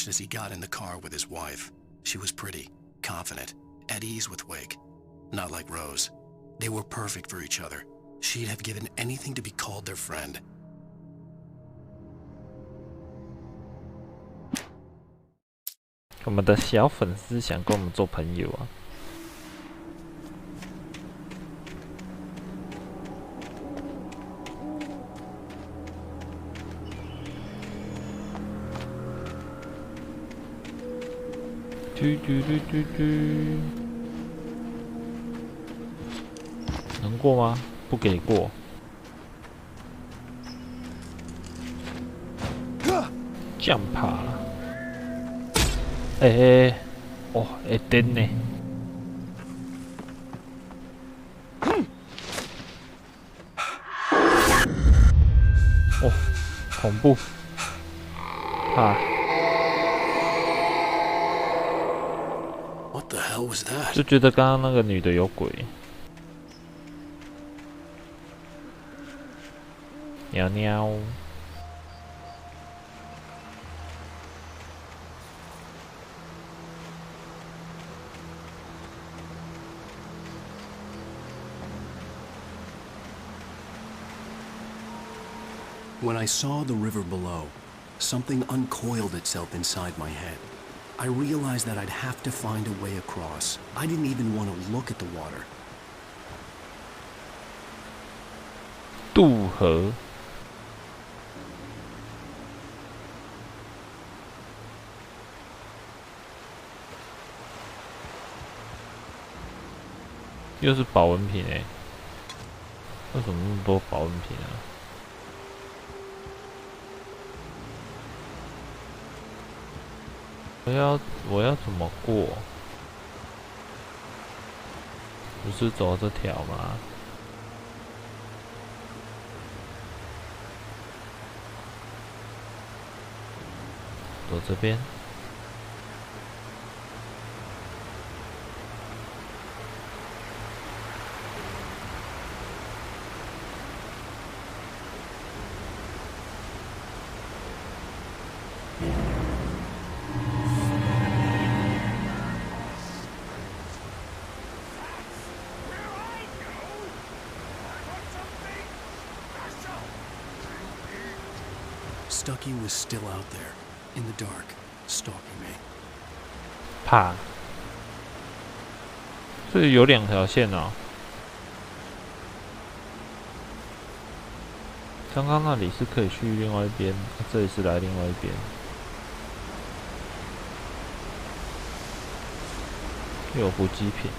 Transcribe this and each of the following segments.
watched as he got in the car with his wife. She was pretty, confident, at ease with Wake. Not like Rose. They were perfect for each other. She'd have given anything to be called their friend. 我们的小粉丝想跟我们做朋友啊！能过吗？不给过。Jump 啊！哦，会颠呢。哦，恐怖！怕。 What the hell was that? 就觉得刚刚那个女的有鬼。喵喵。When I saw the river below, something uncoiled itself inside my head. I realized that I'd have to find a way across. I didn't even want to look at the water. 渡河。又是保温瓶欸，为什么那么多保温瓶啊？我要怎么过？不是走这条吗？走这边。Stucky was still out there, in the dark, stalking me. 怕。所以有2条线哦。刚刚那里是可以去另外一边，这里是来另外一边。又有补给品。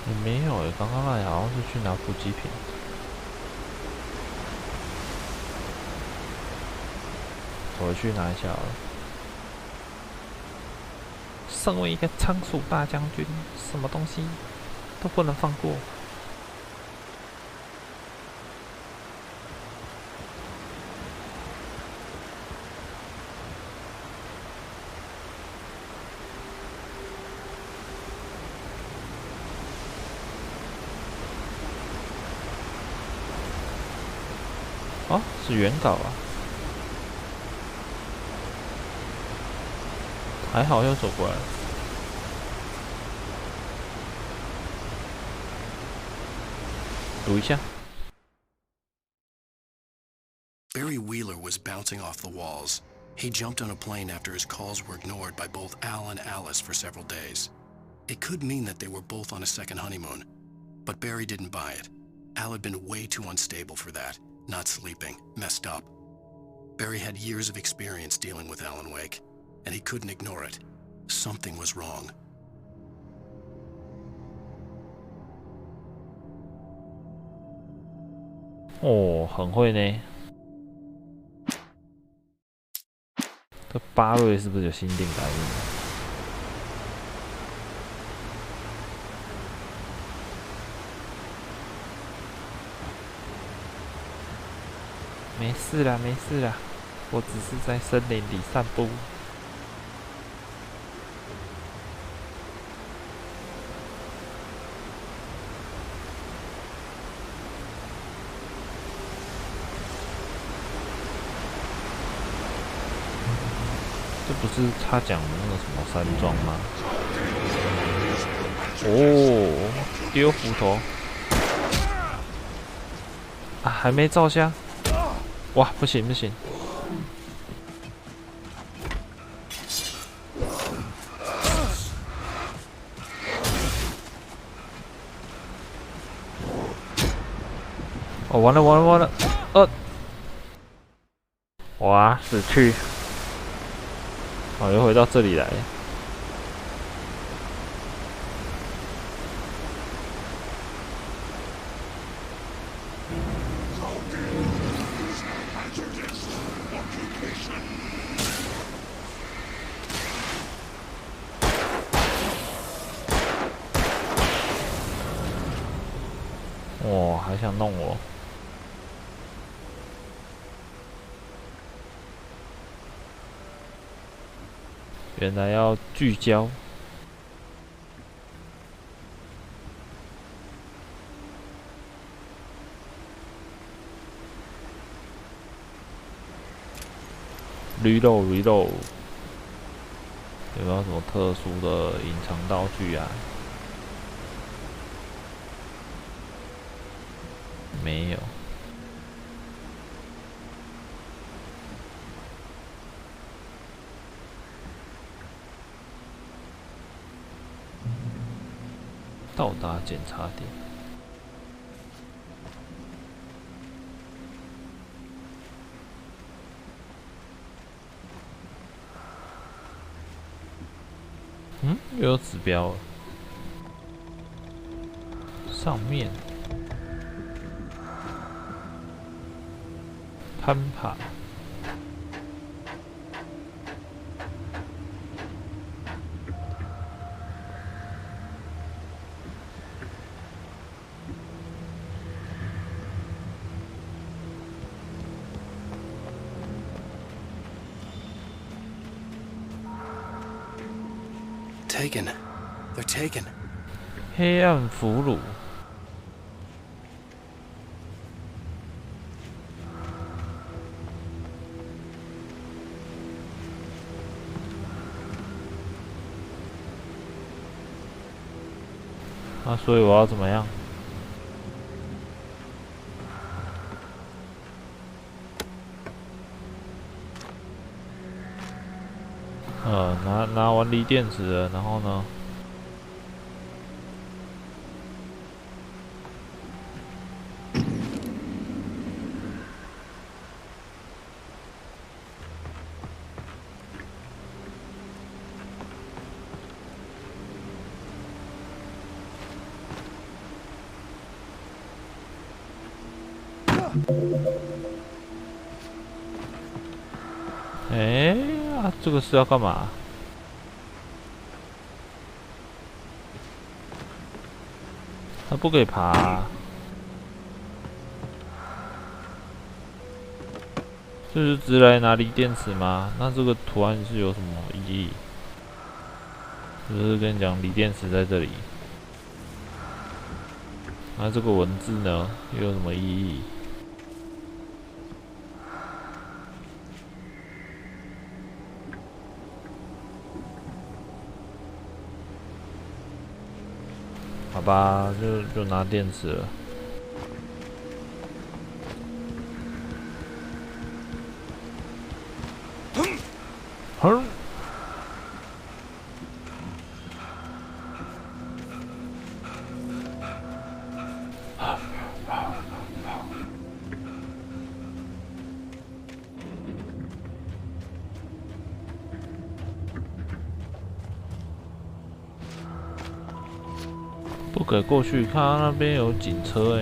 也没有诶，刚刚那里好像是去拿补给品。我回去拿一下好了。身为一个仓鼠大将军，什么东西都不能放过。哦，是原稿啊，还好又走过来了。读一下。Barry Wheeler was bouncing off the walls. He jumped on a plane after his calls were ignored by both Al and Alice for several days. It could mean that they were both on a second honeymoon, but Barry didn't buy it. Al had been way too unstable for that. Not sleeping, messed up. Barry had years of experience dealing with Alan Wake, and he couldn't ignore it. Something was wrong. 哦，很会呢。这巴瑞是不是有心电感应？没事啦，没事啦，我只是在森林里散步。不是他讲的那个什么山庄吗？哦，丢斧头啊，还没照相。哇，不行不行！哦，完了完了完了！哇，死去！哦，又回到这里来。哇，还想弄我？原来要聚焦。reload， 有没有什么特殊的隐藏道具啊？没有。到达检查点。又有指标了。上面攀爬。Taken. They're taken. 黑暗俘虏。啊，所以我要怎么样？拿完锂电池了，然后呢？这个是要干嘛？它不可以爬啊。就是直来拿锂电池吗？那这个图案是有什么意义？就是跟你讲，锂电池在这里。那这个文字呢，又有什么意义？好吧，就拿电池了。不可以过去，看到那边有警车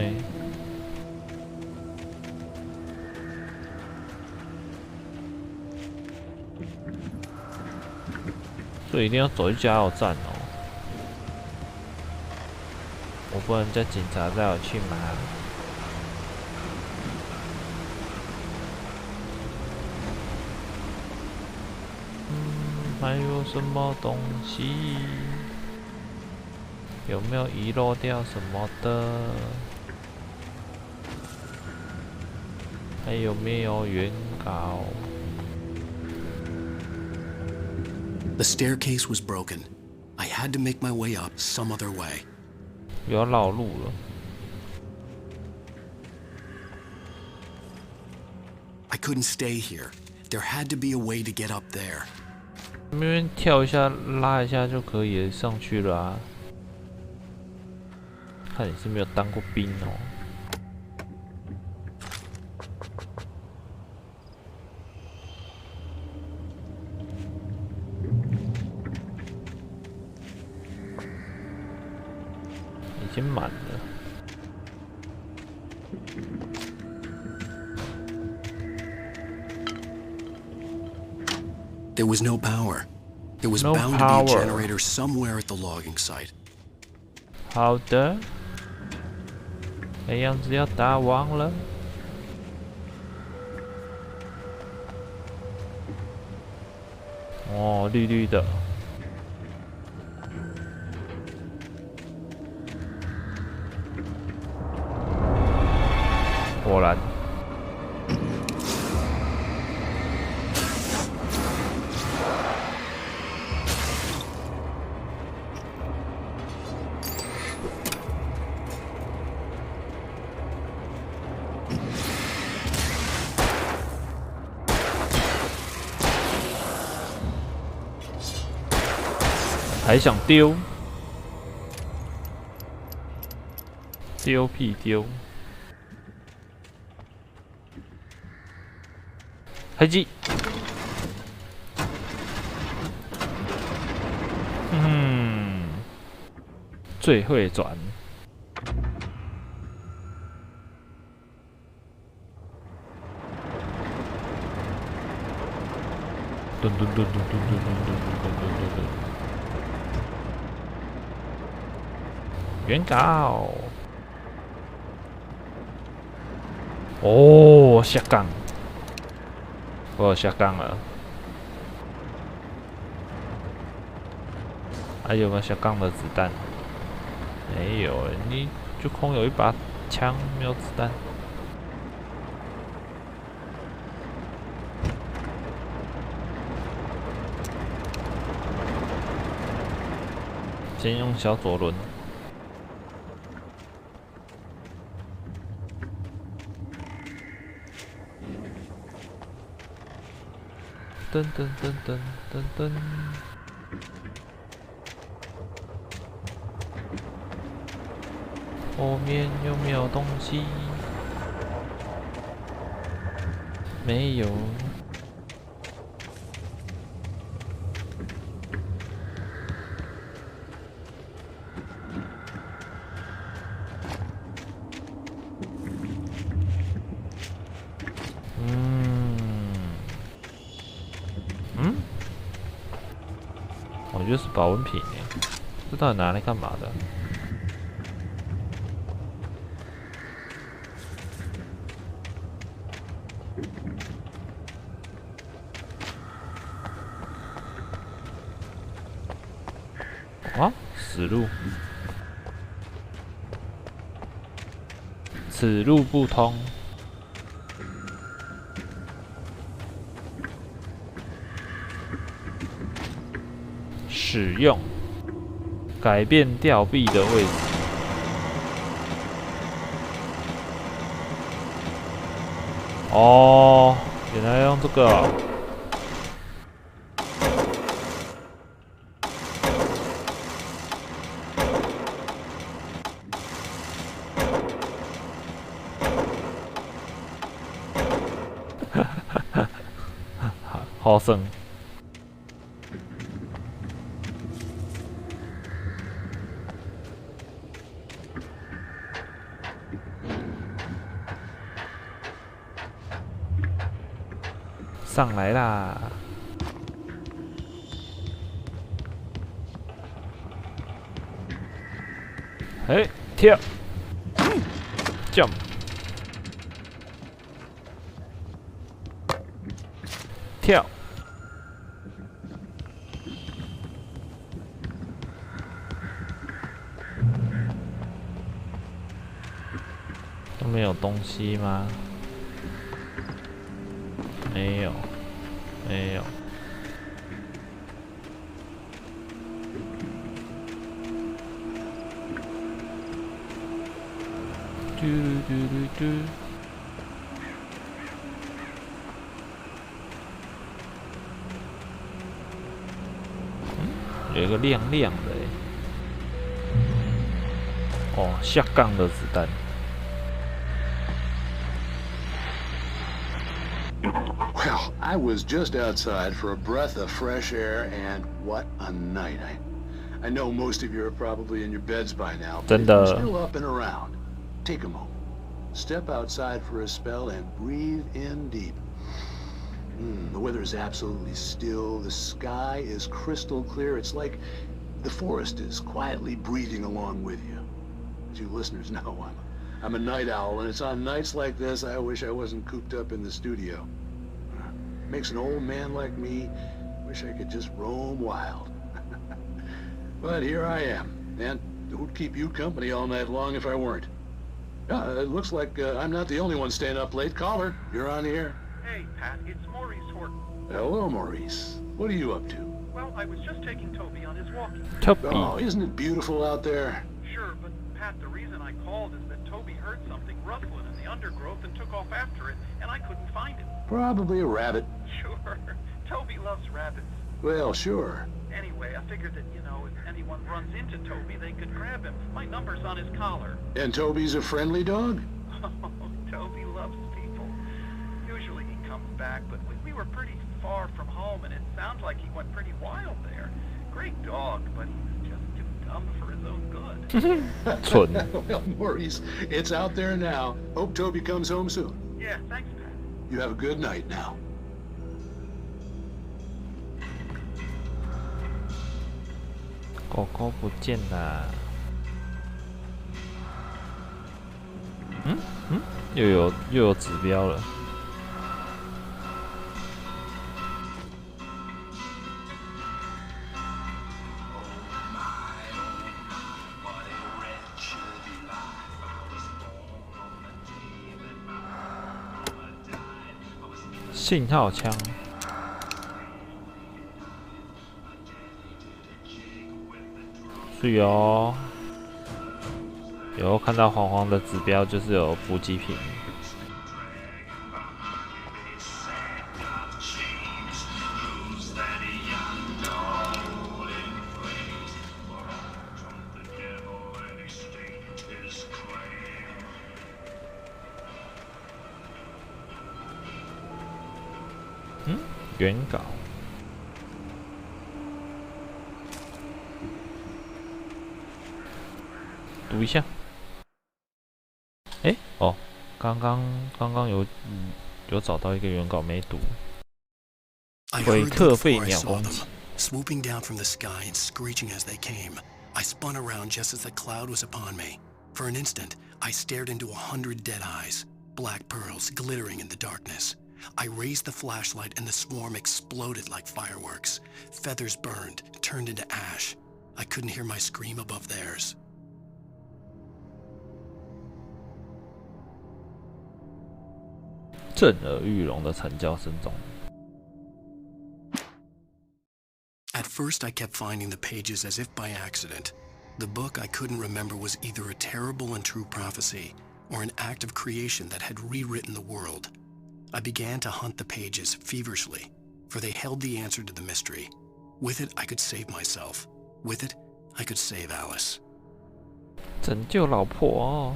所以一定要走去加油站哦。我不能叫警察带我去吗？还有什么东西？有没有遗漏掉什么的？还有没有原稿？ The staircase was broken. I had to make my way up some other way. 不要绕路了。I couldn't stay here. There had to be a way to get up there. 那边跳一下、拉一下就可以上去了啊！看你是没有当过兵哦。已经满了。There was no power. There was No bound power. to be a generator somewhere at the logging site. 好的，看样子要打完了。哦，绿绿的。果然。还想丢？丢屁丢！黑鸡，最会转。噔噔噔噔噔噔噔噔噔噔噔。原稿。哦，下杠。我有下杠了。还有没有下杠的子弹？没有欸，你就空有一把枪，没有子弹。先用小左轮。噔噔噔噔噔噔。后面有没有东西？没有。我觉得是保温瓶耶，这到底拿来干嘛的？啊，死路，此路不通。使用，改变吊臂的位置。哦，原来用这个哦。好胜。上来啦！哎，跳 ，jump， 跳，都没有东西吗？没有，没有。嘟嘟嘟嘟。有一个亮亮的欸，哦，下杠的子弹。Well, I was just outside for a breath of fresh air, and what a night! I know most of you are probably in your beds by now, but if you're still up and around, take a moment, step outside for a spell, and breathe in deep. The weather is absolutely still. The sky is crystal clear. It's like the forest is quietly breathing along with you. As you listeners know, I'm a night owl, and it's on nights like this I wish I wasn't cooped up in the studio. Makes an old man like me wish I could just roam wild. But here I am, and who'd keep you company all night long if I weren't? It looks like I'm not the only one staying up late. Caller, you're on the air. Hey, Pat, it's Maurice Horton. Hello, Maurice. What are you up to? Well, I was just taking Toby on his walking. Toby. Oh, isn't it beautiful out there? Sure, but Pat, the reason I called is that Toby heard something rustling in the undergrowth and took off after it, and I couldn't find it. Probably a rabbit. Sure. Toby loves rabbits. Well, sure. Anyway, I figured that, if anyone runs into Toby, they could grab him. My number's on his collar. And Toby's a friendly dog? Oh, Toby loves people. Usually he comes back, but we were pretty far from home, and it sounds like he went pretty wild there. Great dog, but he was just too dumb for his own good. Well, Maurice, it's out there now. Hope Toby comes home soon. Yeah, thanks, Pat. You have a good night now. 狗狗不见啦！又有指标了。信号枪。是哦，有看到黄黄的指标，就是有补给品。原稿。读一下。哦，刚刚有找到一个原稿没读。韦克贝鸟攻击。Swooping down from the sky and screeching as they came, I spun around just as the cloud was upon me. For an instant, I stared into 100 dead eyes, black pearls glittering in the darkness. I raised the flashlight and the swarm exploded like fireworks. Feathers burned, turned into ash. I couldn't hear my scream above theirs. 震耳欲聋的惨叫声中。At first, I kept finding the pages as if by accident. The book I couldn't remember was either a terrible and true prophecy or an act of creation that had rewritten the world. I began to hunt the pages feverishly, for they held the answer to the mystery. With it, I could save myself. With it, I could save Alice. 拯救老婆哦。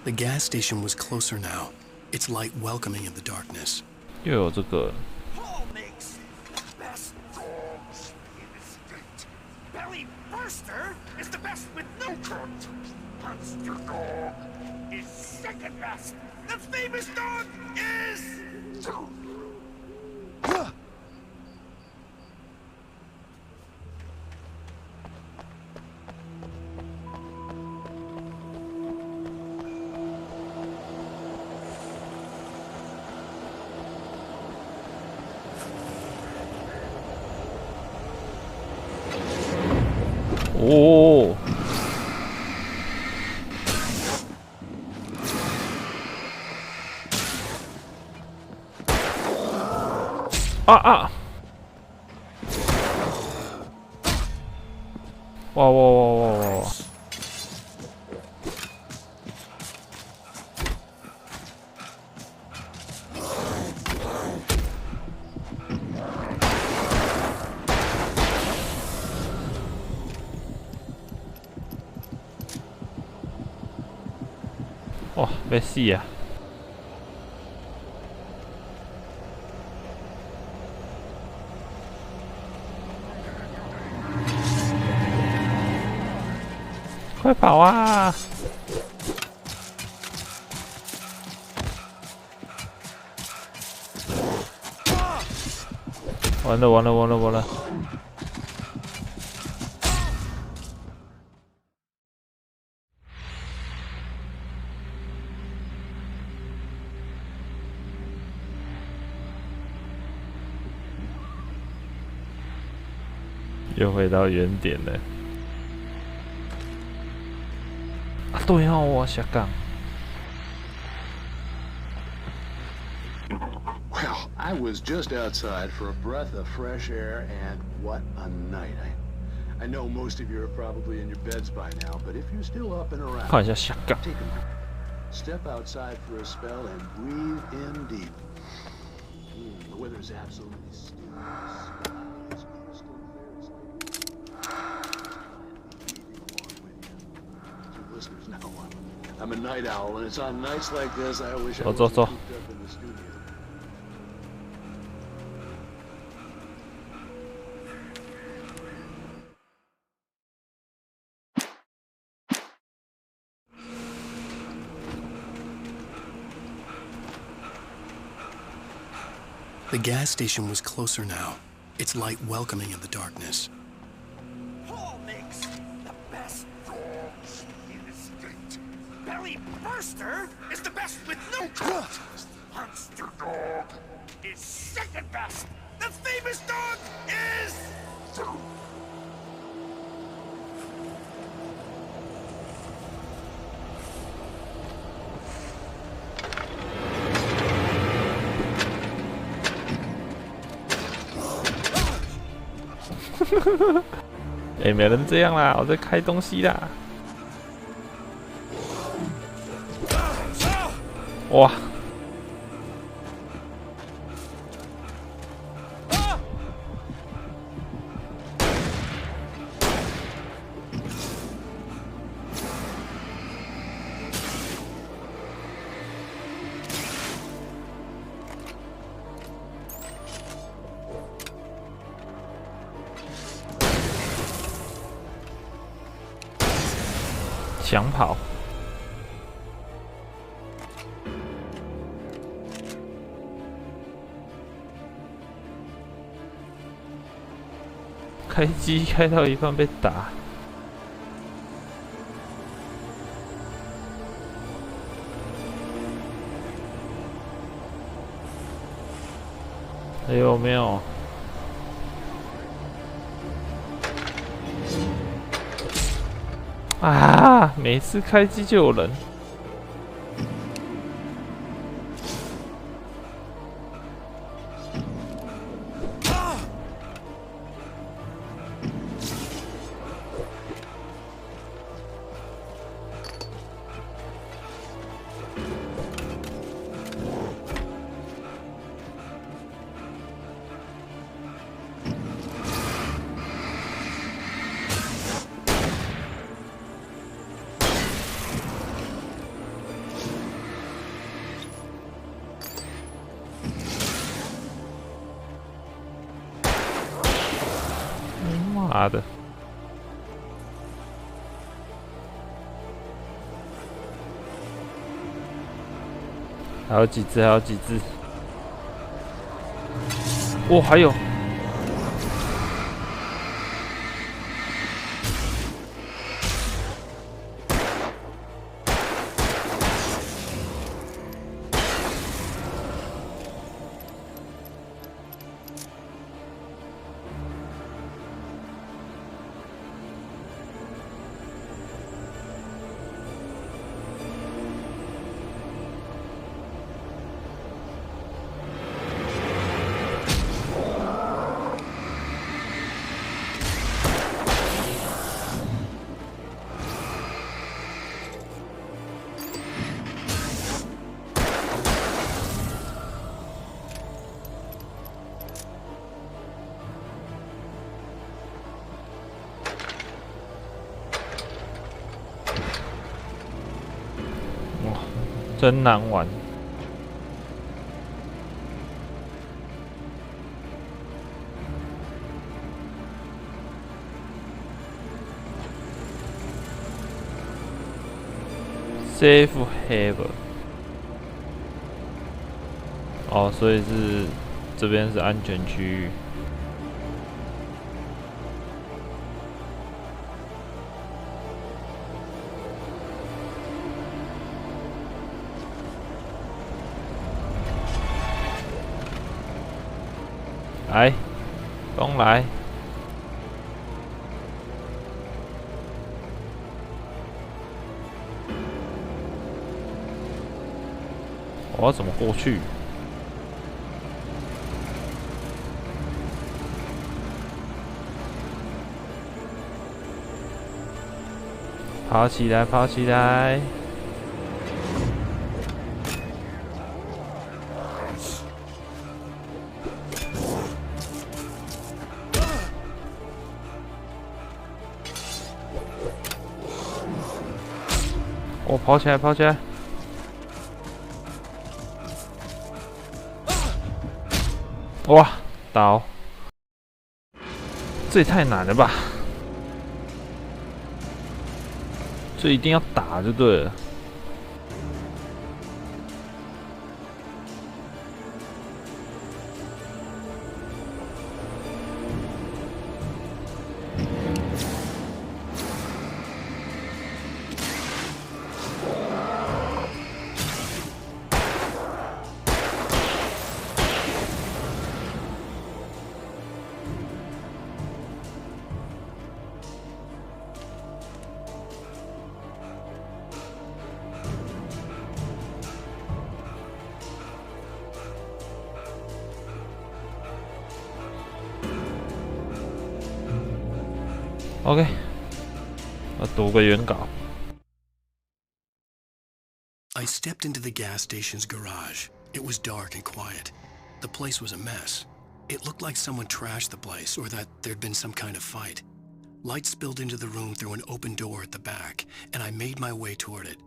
The gas station was closer now, its light welcoming in the darkness. 又有这个。Paul makes the best dogs in the state. Belly Burster is the best with no cut. Monster Dog is second best. The famous dog is... Oh. 啊啊！哇哇哇哇哇哇！哇，要死啊！快跑啊！完了完了完了完了！又回到原点了。啊，对哦，我下岗。Well, I was just outside for a breath of fresh air, and what a night. I know most of you are probably in your beds by now, but if you're still up and around, 看一下下岗。 take a minute. Step outside for a spell and breathe in deep. The weather's absolutely still. The sky is crystal clear. Listeners know I'm a night owl, and it's on nights like this I wish I was cooped up in the studio. The gas station was closer now, its light welcoming in the darkness. Paul makes the best dogs in the state. Belly Burster is the best with no contest. Monster Dog is second best. The famous dog is... Hey, 哎，没人这样啦，我在开东西啦。哇！想跑，开机开到一半被打，还有没有？ 啊！每次开机就有人。妈的！还有几只？还有几只？哦，还有！真难玩。Safe haven。哦，所以是这边是安全区域。来，攻来！我要怎么过去？爬起来，爬起来！我跑起来，跑起来！哇，倒！这也太难了吧！这一定要打就对了。OK， 要读个原稿。I stepped into the gas station's garage. It was dark and quiet. The place was a mess. It looked like someone trashed the place or that there'd been some kind of fight. Light spilled into the room through an open door at the back, and I made my way toward it.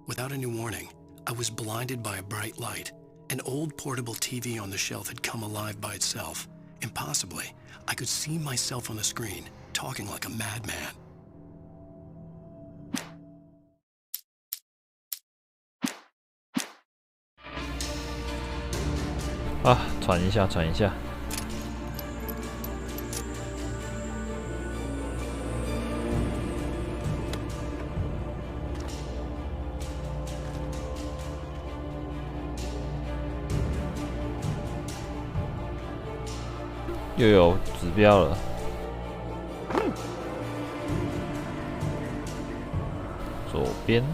Without any warning, I was blinded by a bright light. An old portable TV on the shelf had come alive by itself. Impossibly, I could see myself on the screen, talking like a madman. 啊，喘一下，喘一下。又有指标了。左边，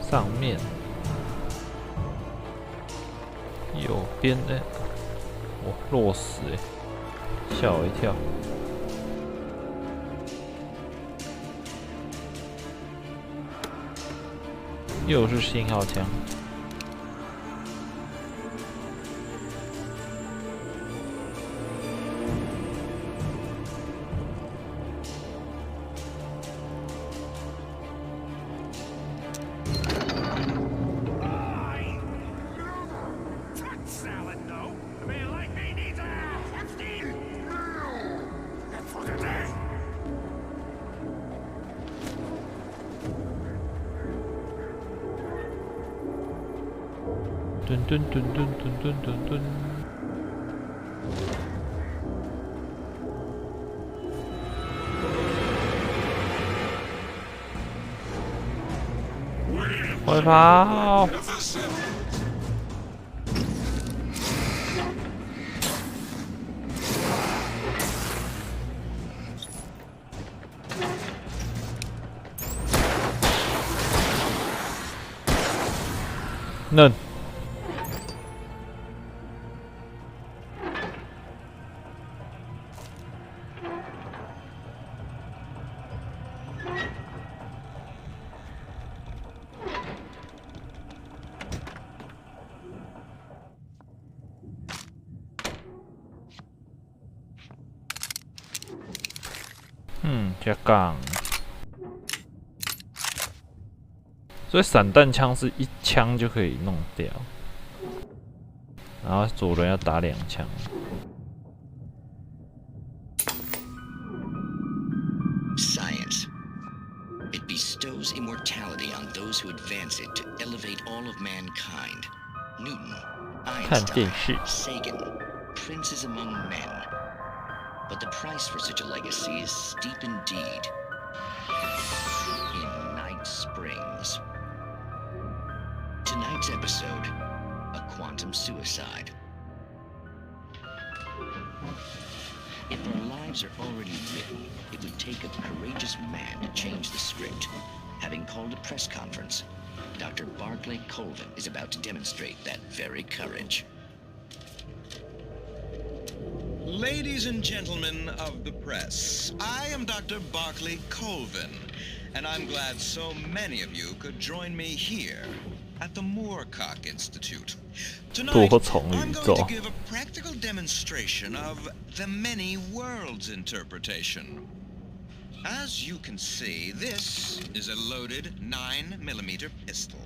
上面，右边呢？我落死吓我一跳。又是信号枪。噔噔噔噔噔噔噔噔。快跑！嫩。加杠。所以散弹枪是一枪就可以弄掉，然后左轮要打2枪。Science. It bestows immortality on those who advance it to elevate all of mankind. Newton, 看电 Einstein, 视。 Sagan, princes among men. But the price for such a legacy is steep indeed. In Night Springs. Tonight's episode, a quantum suicide. If our lives are already written, it would take a courageous man to change the script. Having called a press conference, Dr. Barclay Colvin is about to demonstrate that very courage. Ladies and gentlemen of the press, I am Dr. Barclay Colvin, and I'm glad so many of you could join me here at the Moorcock Institute. Tonight, I'm going to give a practical demonstration of the many worlds interpretation. As you can see, this is a loaded 9mm pistol.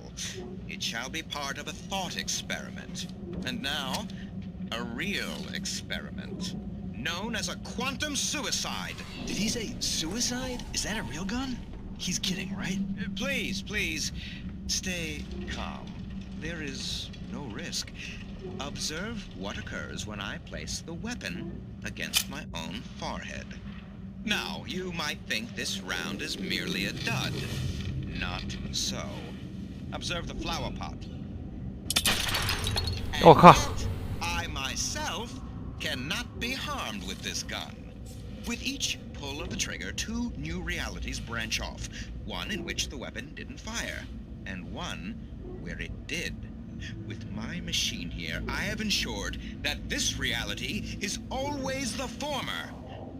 It shall be part of a thought experiment. And now, a real experiment, known as a quantum suicide. Did he say suicide? Is that a real gun? He's kidding, right? Please, please, stay calm. There is no risk. Observe what occurs when I place the weapon against my own forehead. Now, you might think this round is merely a dud. Not so. Observe the flower pot. Oh, God. I myself cannot be harmed with this gun. With each pull of the trigger, 2 new realities branch off. One in which the weapon didn't fire, and one where it did. With my machine here, I have ensured that this reality is always the former.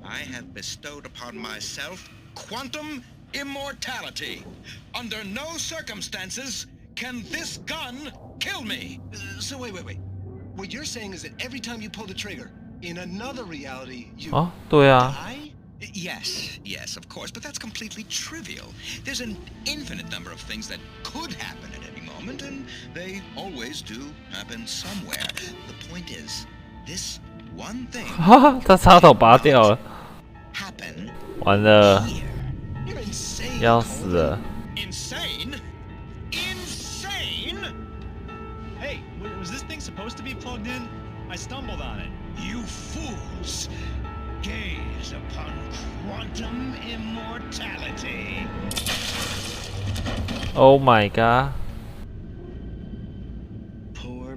I have bestowed upon myself quantum immortality. Under no circumstances can this gun kill me. So wait. What you're saying is that every time you pull the trigger, in another reality, you 啊，对啊， die? Yes, of course, but that's completely trivial. There's an infinite number of things that could happen at any moment, and they always do happen somewhere. The point is, this one thing 哈哈，他插头拔掉了， happen 完了， here. You're insane. 要死了。 Insane? Insane? Hey, was this thing supposed to be plugged in? I stumbled on it. You fools! Gaze upon quantum immortality. Oh my god！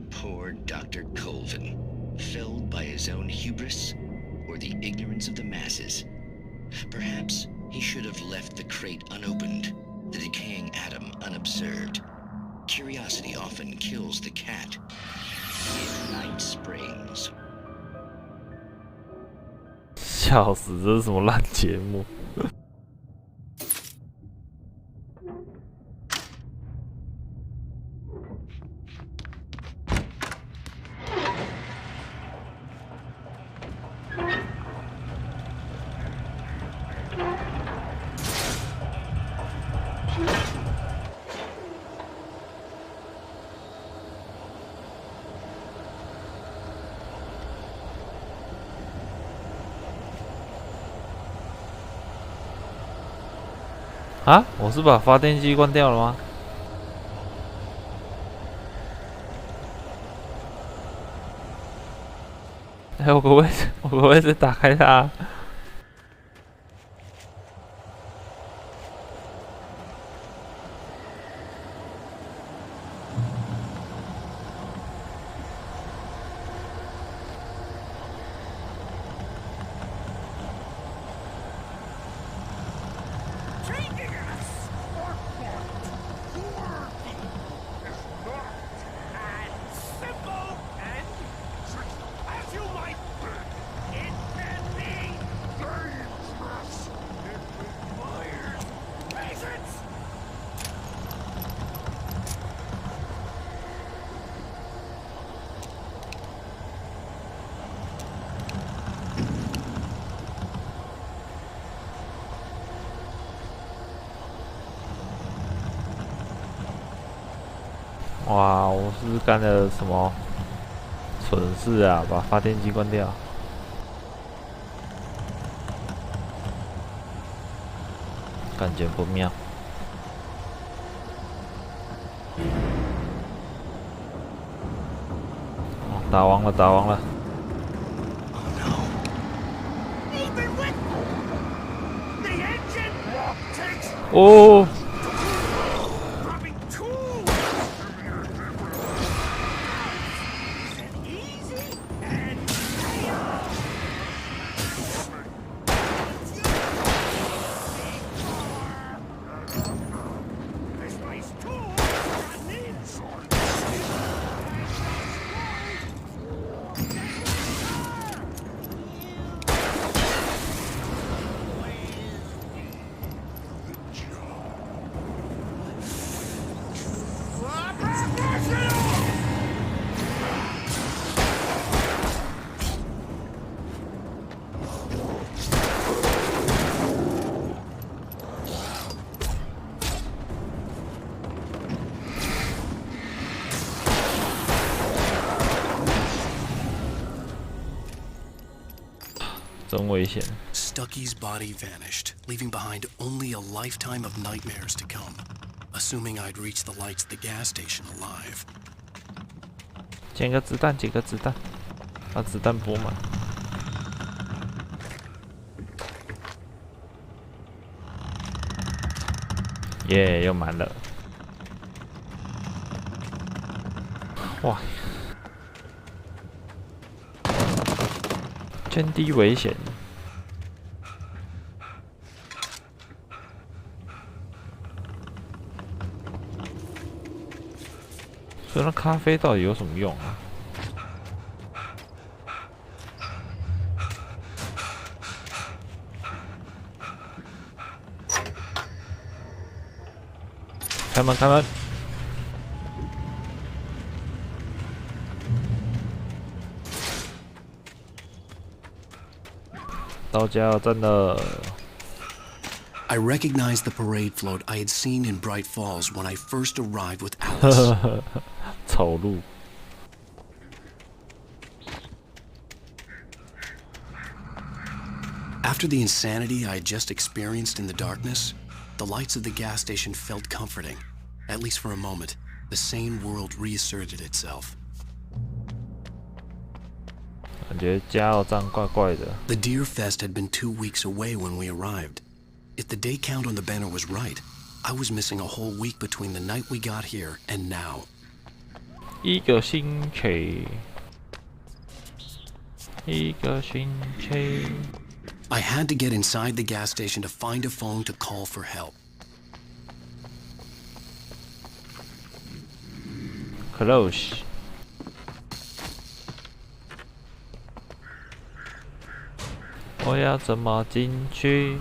Poor Dr. Colvin, felled by his own hubris or the ignorance of the masses. Perhaps he should have left the crate unopened, the decaying atom unobserved. Curiosity often kills the cat. In Night Springs. 笑死，这是什么烂节目？啊！我是把发电机关掉了吗？哎，我可不可以再打开它？哇，我是不是干了什么蠢事啊？把发电机关掉。感觉不妙。哦，打王了，打王了。哦。真危险。Stucky's body vanished, leaving behind only a lifetime of nightmares to come. Assuming I'd reach the lights at the gas station alive. 捡个子弹，捡个子弹，把子弹补满。耶，又满了。哇！真低危险。所以那咖啡到底有什么用啊？开门，开门！到加油站了。I recognized the parade float I had seen in Bright Falls when I first arrived with Alice. 丑路。After the insanity I had just experienced in the darkness, the lights of the gas station felt comforting. At least for a moment, the sane world reasserted itself. 感觉加油站怪怪的。The Deer Fest had been 2 weeks away when we arrived. If the day count on the banner was right, I was missing a whole week between the night we got here and now. 一个星期，一个星期。I had to get inside the gas station to find a phone to call for help. Close. 我要怎么进去？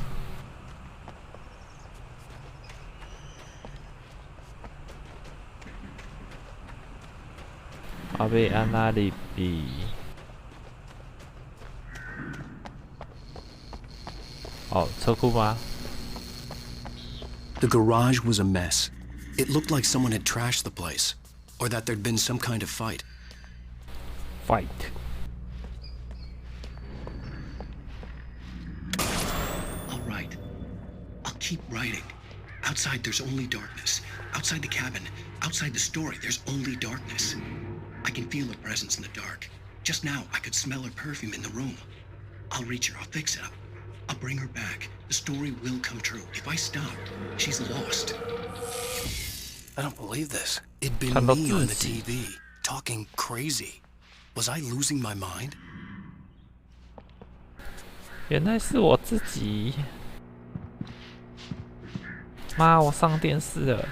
我要按哪里比？哦，车库吗？ The garage was a mess. It looked like someone had trashed the place, or that there'd been some kind of fight. Fight. All right. I'll keep writing. Outside, there's only darkness. Outside the cabin, outside the story, there's only darkness. I can feel her presence in the dark. Just now, I could smell her perfume in the room. I'll reach her. I'll fix it up. I'll bring her back. The story will come true. If I stop, she's lost. I don't believe this. It'd been me on the TV, talking crazy. Was I losing my mind? 原来是我自己。妈，我上电视了。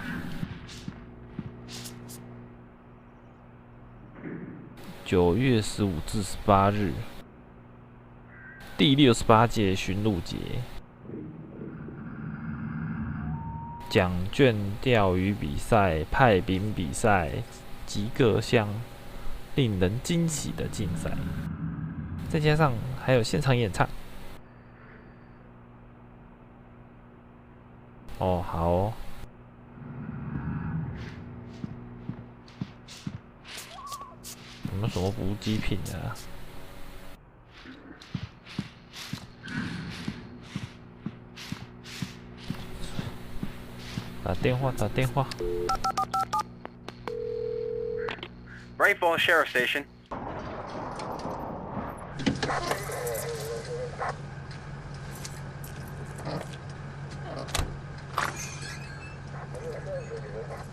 9月15至18日，第68届巡路节，奖券钓鱼比赛、派饼比赛及各项令人惊喜的竞赛，再加上还有现场演唱。哦，好哦。什么补给品啊？打电话。Bright Falls Sheriff Station.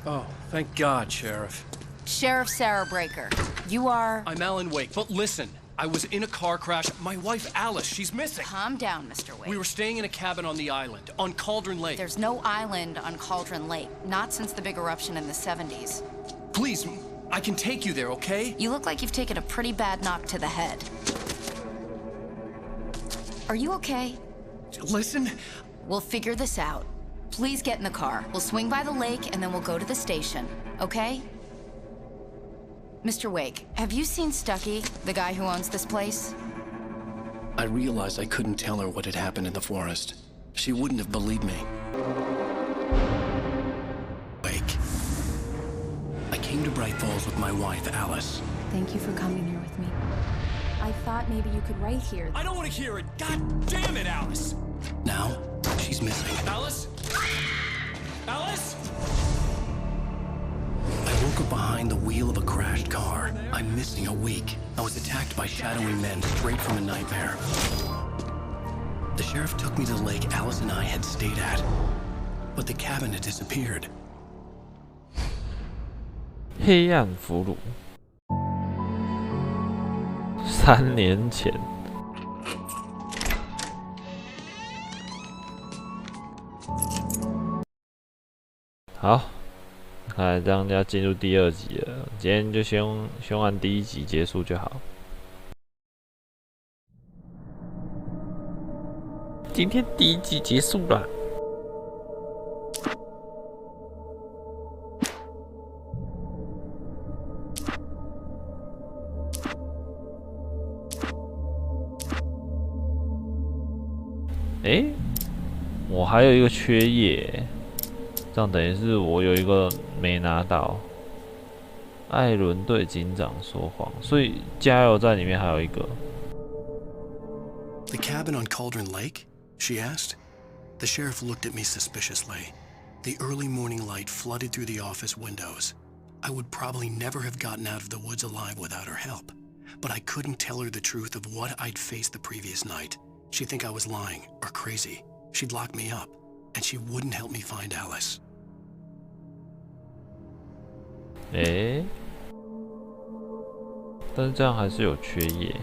Oh, thank God, Sheriff. Sheriff Sarah Breaker. You are... I'm Alan Wake, but listen. I was in a car crash. My wife, Alice, she's missing. Calm down, Mr. Wake. We were staying in a cabin on the island, on Cauldron Lake. There's no island on Cauldron Lake. Not since the big eruption in the 70s. Please, I can take you there, okay? You look like you've taken a pretty bad knock to the head. Are you okay? Listen. We'll figure this out. Please get in the car. We'll swing by the lake and then we'll go to the station, okay? Mr. Wake, have you seen Stucky, the guy who owns this place? I realized I couldn't tell her what had happened in the forest. She wouldn't have believed me. Wake. I came to Bright Falls with my wife, Alice. Thank you for coming here with me. I thought maybe you could write here. I don't want to hear it. God damn it, Alice. Now, she's missing. Alice? Alice? I woke up behind the wheel of a crashed car. I'm missing a week. I was attacked by shadowy men straight from a nightmare. The sheriff took me to the lake Alice and I had stayed at, but the cabin had disappeared. 黑暗俘虏，3年前。好，看来这样就要进入第2集了。今天就先按第1集结束就好。今天第1集结束了。我还有一个缺页，这样等于是我有一个没拿到。艾伦对警长说谎，所以加油站里面还有一个。The cabin on Cauldron Lake? She asked. The sheriff looked at me suspiciously. The early morning light flooded through the office windows. I would probably never have gotten out of the woods alive without her help, but I couldn't tell her the truth of what I'd faced the previous night. She'd think I was lying or crazy. She'd lock me up, and she wouldn't help me find Alice. 但是这样还是有缺页。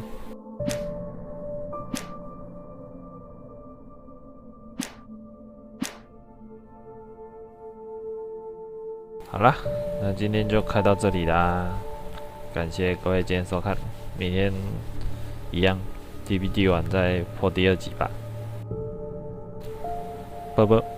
好啦，那今天就开到这里啦，感谢各位今天收看，明天一样 DVD 完再破第2集吧，拜拜。